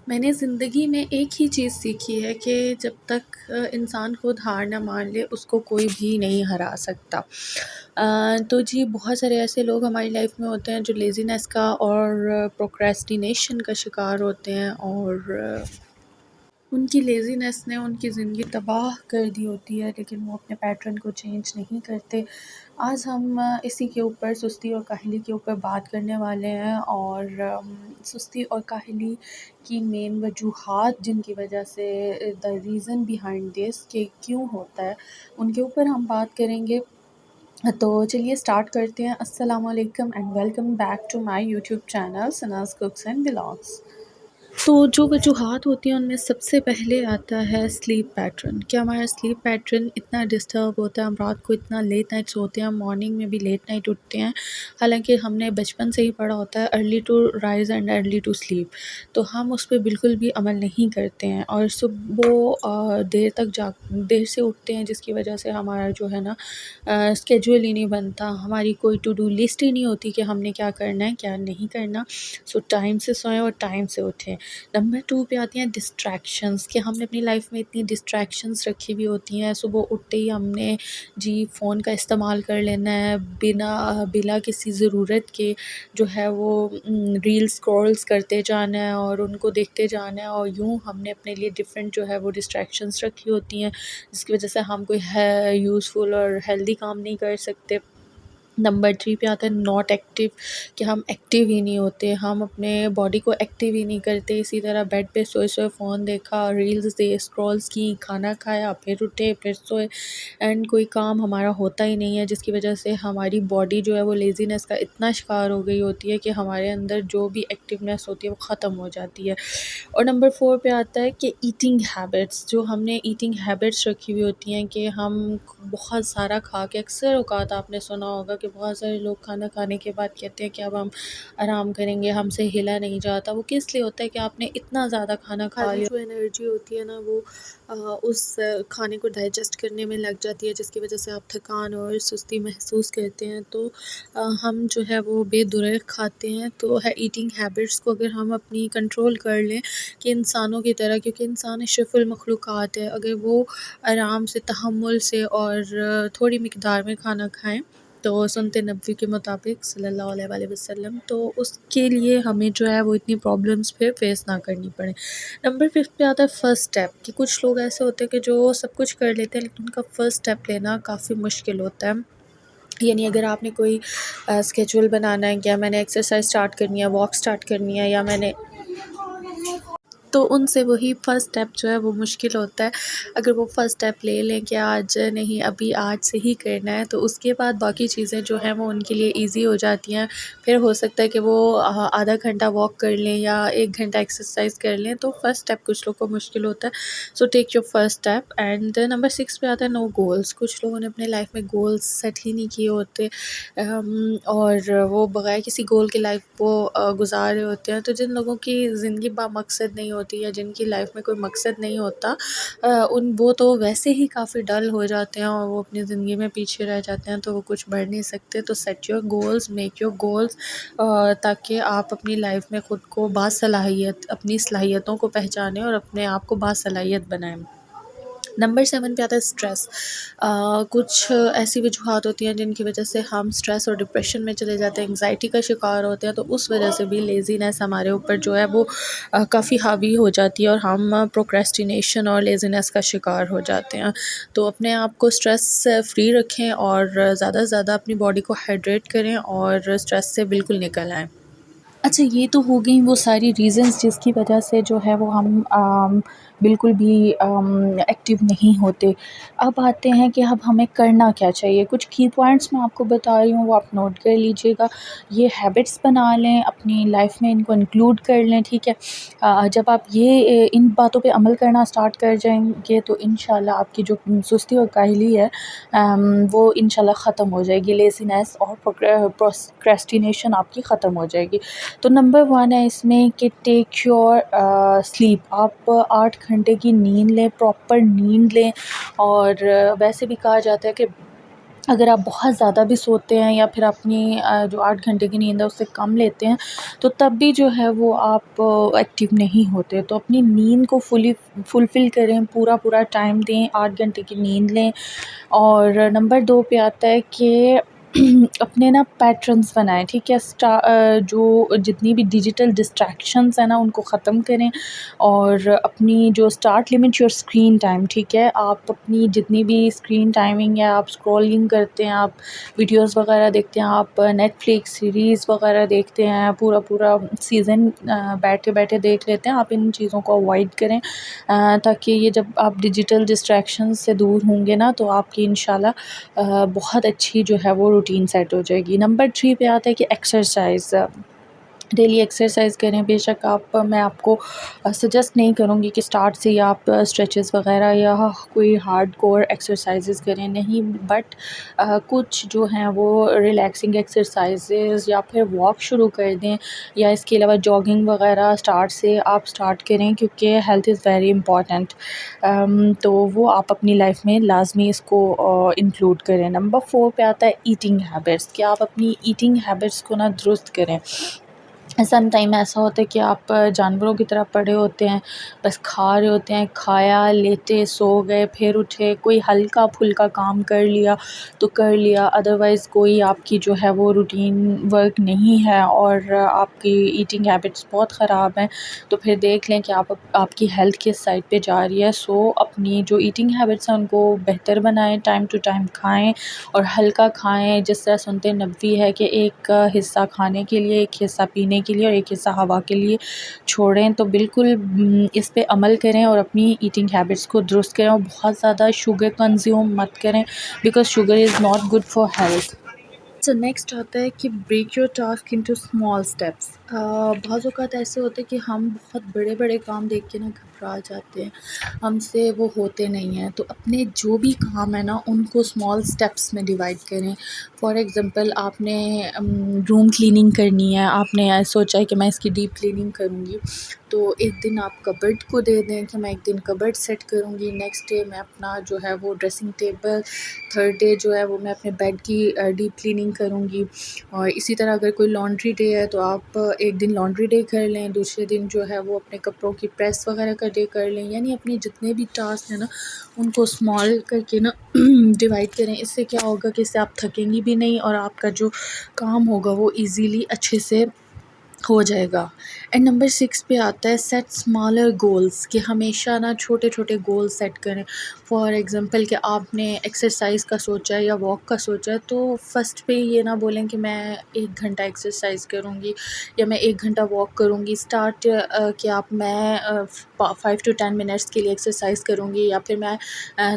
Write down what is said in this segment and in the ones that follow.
میں نے زندگی میں ایک ہی چیز سیکھی ہے کہ جب تک انسان خود ہار نہ مان لے اس کو کوئی بھی نہیں ہرا سکتا۔ تو جی بہت سارے ایسے لوگ ہماری لائف میں ہوتے ہیں جو لیزینس کا اور پروکریسٹینیشن کا شکار ہوتے ہیں، اور ان کی لیزینس نے ان کی زندگی تباہ کر دی ہوتی ہے، لیکن وہ اپنے پیٹرن کو چینج نہیں کرتے۔ آج ہم اسی کے اوپر، سستی اور کاہلی کے اوپر بات کرنے والے ہیں، اور سستی اور کاہلی کی مین وجوہات جن کی وجہ سے دا ریزن بیہائنڈ دس کہ کیوں ہوتا ہے، ان کے اوپر ہم بات کریں گے۔ تو چلیے اسٹارٹ کرتے ہیں۔ السلام علیکم and welcome back to my YouTube channel Sanaz cooks and blogs. تو جو وجوہات ہوتی ہیں ان میں سب سے پہلے آتا ہے سلیپ پیٹرن، کہ ہمارا سلیپ پیٹرن اتنا ڈسٹرب ہوتا ہے، ہم رات کو اتنا لیٹ نائٹ سوتے ہیں، ہم مارننگ میں بھی لیٹ نائٹ اٹھتے ہیں، حالانکہ ہم نے بچپن سے ہی پڑھا ہوتا ہے early to rise and early to sleep, تو ہم اس پہ بالکل بھی عمل نہیں کرتے ہیں، اور صبح دیر سے اٹھتے ہیں، جس کی وجہ سے ہمارا جو ہے نا اسکیجول ہی نہیں بنتا، ہماری کوئی ٹو ڈو لسٹ ہی نہیں ہوتی کہ ہم نے کیا کرنا ہے کیا نہیں کرنا۔ سو ٹائم سے سوئیں اور ٹائم سے اٹھیں۔ نمبر 2 پہ آتی ہیں ڈسٹریکشنز، کہ ہم نے اپنی لائف میں اتنی ڈسٹریکشنز رکھی ہوئی ہوتی ہیں، صبح اٹھتے ہی ہم نے فون کا استعمال کر لینا ہے، بلا کسی ضرورت کے جو ہے وہ ریل اسکرولز کرتے جانا ہے اور ان کو دیکھتے جانا ہے، اور یوں ہم نے اپنے لیے ڈفرینٹ جو ہے وہ ڈسٹریکشنز رکھی ہوتی ہیں، جس کی وجہ سے ہم کوئی یوزفل اور ہیلدی کام نہیں کر سکتے۔ نمبر 3 پہ آتا ہے ناٹ ایکٹیو، کہ ہم ایکٹیو ہی نہیں ہوتے، ہم اپنے باڈی کو ایکٹیو ہی نہیں کرتے، اسی طرح بیڈ پہ سوئے سوئے فون دیکھا، ریلز اسکرولز کی، کھانا کھایا، پھر اٹھے، پھر سوئے، اینڈ کوئی کام ہمارا ہوتا ہی نہیں ہے، جس کی وجہ سے ہماری باڈی جو ہے وہ لیزینس کا اتنا شکار ہو گئی ہوتی ہے کہ ہمارے اندر جو بھی ایکٹیونیس ہوتی ہے وہ ختم ہو جاتی ہے۔ اور نمبر 4 پہ آتا ہے کہ ایٹنگ ہیبٹس، جو ہم نے ایٹنگ ہیبٹس رکھی ہوئی ہوتی ہیں کہ ہم بہت سارا کھا کے، اکثر اوقات آپ نے سنا ہوگا کہ بہت سارے لوگ کھانا کھانے کے بعد کہتے ہیں کہ اب ہم آرام کریں گے، ہم سے ہلا نہیں جاتا۔ وہ کس لیے ہوتا ہے کہ آپ نے اتنا زیادہ کھانا کھا لیا، جو انرجی ہوتی ہے نا وہ اس کھانے کو ڈائجسٹ کرنے میں لگ جاتی ہے، جس کی وجہ سے آپ تھکان اور سستی محسوس کرتے ہیں، تو ہم جو ہے وہ بے دریغ کھاتے ہیں۔ تو ایٹنگ ہیبٹس کو اگر ہم اپنی کنٹرول کر لیں کہ انسانوں کی طرح، کیونکہ انسان اشرف المخلوقات ہے، اگر وہ آرام سے، تحمل سے اور تھوڑی مقدار میں کھانا کھائیں تو سنت نبوی کے مطابق صلی اللہ علیہ وآلہ وسلم، تو اس کے لیے ہمیں جو ہے وہ اتنی پرابلمس پھر فیس نہ کرنی پڑے۔ نمبر 5 پہ آتا ہے فرسٹ اسٹیپ، کہ کچھ لوگ ایسے ہوتے ہیں کہ جو سب کچھ کر لیتے ہیں لیکن ان کا فرسٹ اسٹیپ لینا کافی مشکل ہوتا ہے۔ یعنی اگر آپ نے کوئی اسکیجول بنانا ہے، یا میں نے ایکسرسائز اسٹارٹ کرنی ہے، واک اسٹارٹ کرنی ہے، یا میں نے، تو ان سے وہی فرسٹ اسٹیپ جو ہے وہ مشکل ہوتا ہے۔ اگر وہ فرسٹ اسٹیپ لے لیں کہ آج نہیں، ابھی آج سے ہی کرنا ہے، تو اس کے بعد باقی چیزیں جو ہیں وہ ان کے لیے ایزی ہو جاتی ہیں۔ پھر ہو سکتا ہے کہ وہ آدھا گھنٹہ واک کر لیں یا 1 گھنٹہ ایکسرسائز کر لیں، تو فرسٹ اسٹیپ کچھ لوگ کو مشکل ہوتا ہے۔ So take your first step. And number 6 پہ آتا ہے نو گولس، کچھ لوگوں نے اپنے لائف میں گولس سیٹ ہی نہیں کیے ہوتے، اور وہ بغیر کسی گول کے لائف وہ گزار رہے ہوتے ہیں۔ تو جن لوگوں کی زندگی با مقصد نہیں ہوتی، یا جن کی لائف میں کوئی مقصد نہیں ہوتا، وہ تو ویسے ہی کافی ڈل ہو جاتے ہیں، اور وہ اپنی زندگی میں پیچھے رہ جاتے ہیں، تو وہ کچھ بڑھ نہیں سکتے۔ تو set your goals, make your goals, تاکہ آپ اپنی لائف میں خود کو باصلاحیت، اپنی صلاحیتوں کو پہچانیں اور اپنے آپ کو باصلاحیت بنائیں۔ نمبر 7 پہ آتا ہے اسٹریس۔ کچھ ایسی وجوہات ہوتی ہیں جن کی وجہ سے ہم اسٹریس اور ڈپریشن میں چلے جاتے ہیں، انگزائٹی کا شکار ہوتے ہیں، تو اس وجہ سے بھی لیزینس ہمارے اوپر جو ہے وہ کافی حاوی ہو جاتی ہے، اور ہم پروکریسٹینیشن اور لیزینس کا شکار ہو جاتے ہیں۔ تو اپنے آپ کو اسٹریس سے فری رکھیں، اور زیادہ سے زیادہ اپنی باڈی کو ہائیڈریٹ کریں، اور اسٹریس سے بالکل نکل آئیں۔ اچھا، یہ تو ہو گئیں وہ ساری ریزنز جس کی وجہ سے جو ہے وہ ہم بالکل بھی ایکٹیو نہیں ہوتے۔ اب آتے ہیں کہ اب ہمیں کرنا کیا چاہیے۔ کچھ کی پوائنٹس میں آپ کو بتا رہی ہوں، وہ آپ نوٹ کر لیجئے گا۔ یہ ہیبٹس بنا لیں اپنی لائف میں، ان کو انکلوڈ کر لیں، ٹھیک ہے۔ جب آپ ان باتوں پہ عمل کرنا اسٹارٹ کر جائیں گے تو انشاءاللہ آپ کی جو سستی اور کاہلی ہے وہ انشاءاللہ ختم ہو جائے گی، لیزینس اور پروکریسٹینیشن آپ کی ختم ہو جائے گی۔ تو نمبر 1 ہے اس میں کہ ٹیک یور سلیپ، آپ 8 گھنٹے کی نیند لیں، پراپر نیند لیں، اور ویسے بھی کہا جاتا ہے کہ اگر آپ بہت زیادہ بھی سوتے ہیں یا پھر اپنی جو 8 گھنٹے کی نیند ہے اس سے کم لیتے ہیں تو تب بھی جو ہے وہ آپ ایکٹیو نہیں ہوتے. تو اپنی نیند کو فلفل کریں، پورا پورا ٹائم دیں، 8 گھنٹے کی نیند لیں. اور نمبر 2 پہ آتا ہے کہ اپنے نا پیٹرنس بنائیں، ٹھیک ہے. جو جتنی بھی ڈیجیٹل ڈسٹریکشنز ہیں نا ان کو ختم کریں. اور اپنی جو start limit your screen time, ٹھیک ہے. آپ اپنی جتنی بھی اسکرین ٹائمنگ ہے، آپ اسکرولنگ کرتے ہیں، آپ ویڈیوز وغیرہ دیکھتے ہیں، آپ نیٹ فلکس سیریز وغیرہ دیکھتے ہیں، پورا پورا سیزن بیٹھے بیٹھے دیکھ لیتے ہیں، آپ ان چیزوں کو اوائڈ کریں. تاکہ یہ جب آپ ڈیجیٹل ڈسٹریکشن سے دور ہوں گے نا تو آپ کی انشاءاللہ بہت اچھی جو ہے وہ روٹین سیٹ ہو جائے گی. نمبر 3 پہ آتا ہے کہ ایکسرسائز. ڈیلی ایکسرسائز کریں. بے شک میں آپ کو سجیسٹ نہیں کروں گی کہ اسٹارٹ سے ہی آپ اسٹریچز وغیرہ یا کوئی ہارڈ کور ایکسرسائزز کریں، نہیں. بٹ کچھ جو ہیں وہ ریلیکسنگ ایکسرسائزز یا پھر واک شروع کر دیں، یا اس کے علاوہ جاگنگ وغیرہ اسٹارٹ سے آپ اسٹارٹ کریں، کیونکہ ہیلتھ از ویری امپورٹنٹ. تو وہ آپ اپنی لائف میں لازمی اس کو انکلوڈ کریں. نمبر 4 پہ آتا ہے ایٹنگ ہیبٹس، کہ آپ اپنی ایٹنگ ہیبٹس کو نا درست کریں. سم ٹائم ایسا ہوتا ہے کہ آپ جانوروں کی طرح پڑے ہوتے ہیں، بس کھا رہے ہوتے ہیں، کھایا، لیٹے، سو گئے، پھر اٹھے، کوئی ہلکا پھلکا کام کر لیا تو کر لیا، ادروائز کوئی آپ کی جو ہے وہ روٹین ورک نہیں ہے اور آپ کی ایٹنگ ہیبٹس بہت خراب ہیں. تو پھر دیکھ لیں کہ آپ کی ہیلتھ کس سائڈ پہ جا رہی ہے. سو اپنی جو ایٹنگ ہیبٹس ہیں ان کو بہتر بنائیں، ٹائم ٹو ٹائم کھائیں اور ہلکا کھائیں. جس طرح سنتے نبوی ہے کہ ایک حصہ کھانے کے لیے، ایک حصہ پینے کے لیے اور ایک حصہ ہوا کے لیے چھوڑیں. تو بالکل اس پہ عمل کریں اور اپنی ایٹنگ ہیبٹس کو درست کریں. اور بہت زیادہ شوگر کنزیوم مت کریں، because sugar is not good for health. So next آتا ہے کہ break your task into small steps. بعض اوقات ایسے ہوتے ہیں کہ ہم بہت بڑے بڑے کام دیکھ کے نا گھبرا جاتے ہیں، ہم سے وہ ہوتے نہیں ہیں. تو اپنے جو بھی کام ہے نا ان کو اسمال اسٹیپس میں ڈیوائڈ کریں. فار ایگزامپل آپ نے روم کلیننگ کرنی ہے، آپ نے سوچا ہے کہ میں اس کی ڈیپ کلیننگ کروں گی، تو ایک دن آپ کبرڈ کو دے دیں کہ میں ایک دن کبرڈ سیٹ کروں گی، نیکسٹ ڈے میں اپنا جو ہے وہ ڈریسنگ ٹیبل، تھرڈ ڈے جو ہے وہ میں اپنے بیڈ کی ڈیپ کلیننگ کروں گی. اور اسی طرح اگر کوئی لانڈری ڈے ہے تو آپ ایک دن لانڈری ڈے کر لیں، دوسرے دن جو ہے وہ اپنے کپڑوں کی پریس وغیرہ کا ڈے کر لیں. یعنی اپنے جتنے بھی ٹاسک ہیں نا ان کو اسمال کر کے نا ڈیوائڈ کریں. اس سے کیا ہوگا کہ اس سے آپ تھکیں گی بھی نہیں اور آپ کا جو کام ہوگا وہ ایزیلی اچھے سے ہو جائے گا. اینڈ نمبر 6 پہ آتا ہے سیٹ اسمالر گولس، کہ ہمیشہ نا چھوٹے چھوٹے گول سیٹ کریں. فار ایگزامپل کہ آپ نے ایکسرسائز کا سوچا ہے یا واک کا سوچا ہے تو فرسٹ پہ یہ نہ بولیں کہ میں 1 گھنٹہ ایکسرسائز کروں گی یا میں 1 گھنٹہ واک کروں گی. اسٹارٹ کہ آپ میں 5 to 10 منٹس کے لیے ایکسرسائز کروں گی، یا پھر میں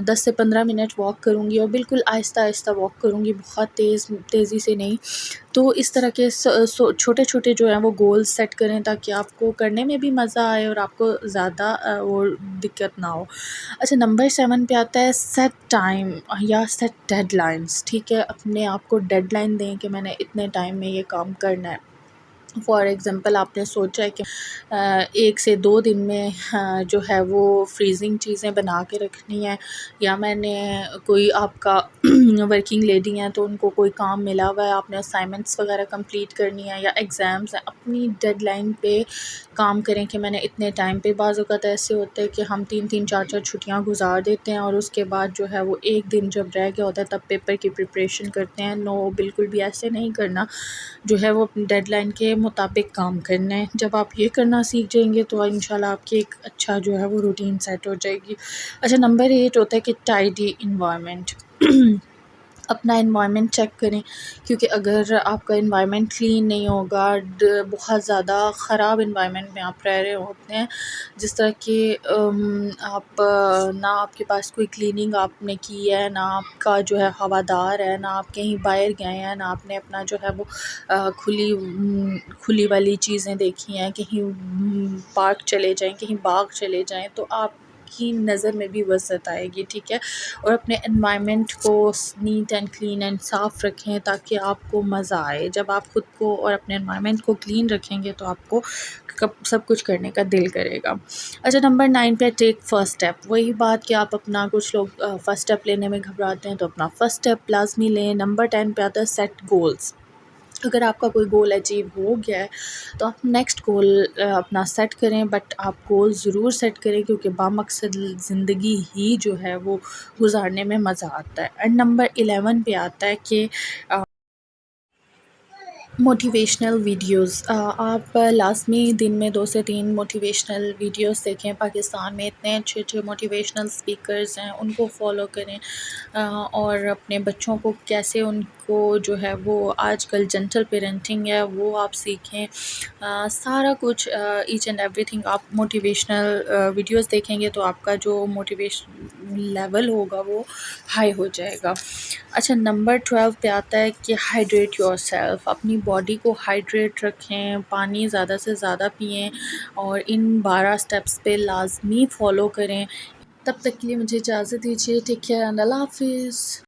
10 سے 15 منٹ واک کروں گی، اور بالکل آہستہ آہستہ واک کروں گی، بہت تیزی سے نہیں. تو اس طرح کے چھوٹے چھوٹے جو ہیں وہ گولز سیٹ کریں تاکہ آپ کو کرنے میں بھی مزہ آئے اور آپ کو زیادہ وہ دقت نہ ہو. اچھا، نمبر 7 پہ آتا ہے سیٹ ٹائم یا سیٹ ڈیڈ لائنس. ٹھیک ہے، اپنے آپ کو ڈیڈ لائن دیں کہ میں نے اتنے ٹائم میں یہ کام کرنا ہے. فار ایگزامپل آپ نے سوچا ہے کہ 1 سے 2 دن میں جو ہے وہ فریزنگ چیزیں بنا کے رکھنی ہے، یا میں نے کوئی آپ کا ورکنگ لیڈی ہیں تو ان کو کوئی کام ملا ہوا ہے، آپ نے اسائنمنٹس وغیرہ کمپلیٹ کرنی ہے یا ایگزامس ہیں، اپنی ڈیڈ لائن پہ کام کریں کہ میں نے اتنے ٹائم پہ. بعض اوقات ایسے ہوتے ہیں کہ ہم 3 4 چھٹیاں گزار دیتے ہیں اور اس کے بعد جو ہے وہ ایک دن جب رہ گیا ہوتا ہے تب پیپر کی پریپریشن کرتے ہیں. نو، بالکل بھی ایسے نہیں کرنا، جو ہے وہ اپنی ڈیڈ لائن کے مطابق کام کرنا ہے. جب آپ یہ کرنا سیکھ جائیں گے تو انشاءاللہ آپ کی ایک اچھا جو ہے وہ روٹین سیٹ ہو جائے گی. اچھا، نمبر 8 ہوتا ہے کہ ٹائڈی انوائرمنٹ. اپنا انوائرمنٹ چیک کریں، کیونکہ اگر آپ کا انوائرمنٹ کلین نہیں ہوگا، بہت زیادہ خراب انوائرمنٹ میں آپ رہ رہے ہوتے ہیں، جس طرح کہ آپ نہ آپ کے پاس کوئی کلیننگ آپ نے کی ہے، نہ آپ کا جو ہے ہوادار ہے، نہ آپ کہیں باہر گئے ہیں، نہ آپ نے اپنا جو ہے وہ کھلی والی چیزیں دیکھی ہیں، کہیں پارک چلے جائیں، کہیں باغ چلے جائیں، تو آپ کی نظر میں بھی وسعت آئے گی، ٹھیک ہے. اور اپنے انوائرمنٹ کو نیٹ اینڈ کلین اینڈ صاف رکھیں تاکہ آپ کو مزہ آئے. جب آپ خود کو اور اپنے انوائرمنٹ کو کلین رکھیں گے تو آپ کو سب کچھ کرنے کا دل کرے گا. اچھا، نمبر 9 پہ ٹیک فرسٹ اسٹیپ. وہی بات کہ آپ اپنا، کچھ لوگ فرسٹ اسٹیپ لینے میں گھبراتے ہیں، تو اپنا فرسٹ اسٹیپ لازمی لیں. نمبر 10 پہ آتا ہے سیٹ گولز. اگر آپ کا کوئی گول اچیو ہو گیا ہے تو آپ نیکسٹ گول اپنا سیٹ کریں، بٹ آپ گول ضرور سیٹ کریں کیونکہ بامقصد زندگی ہی جو ہے وہ گزارنے میں مزہ آتا ہے. اینڈ نمبر 11 پہ آتا ہے کہ موٹیویشنل ویڈیوز. آپ لازمی دن میں 2 سے 3 موٹیویشنل ویڈیوز دیکھیں. پاکستان میں اتنے اچھے اچھے موٹیویشنل اسپیکرز ہیں، ان کو فالو کریں. اور اپنے بچوں کو کیسے ان کو جو ہے وہ آج کل جنٹل پیرنٹنگ ہے وہ آپ سیکھیں. سارا کچھ ایچ اینڈ ایوری تھنگ آپ موٹیویشنل ویڈیوز دیکھیں گے تو آپ کا جو موٹیویشن لیول ہوگا وہ ہائی ہو جائے گا. اچھا، نمبر 12 پہ آتا ہے کہ ہائیڈریٹ یور سیلف. اپنی باڈی کو ہائیڈریٹ رکھیں، پانی زیادہ سے زیادہ پئیں اور ان 12 اسٹیپس پہ لازمی فالو کریں. تب تک کے لیے مجھے اجازت دیجیے. ٹیک کیئر اینڈ اللہ حافظ.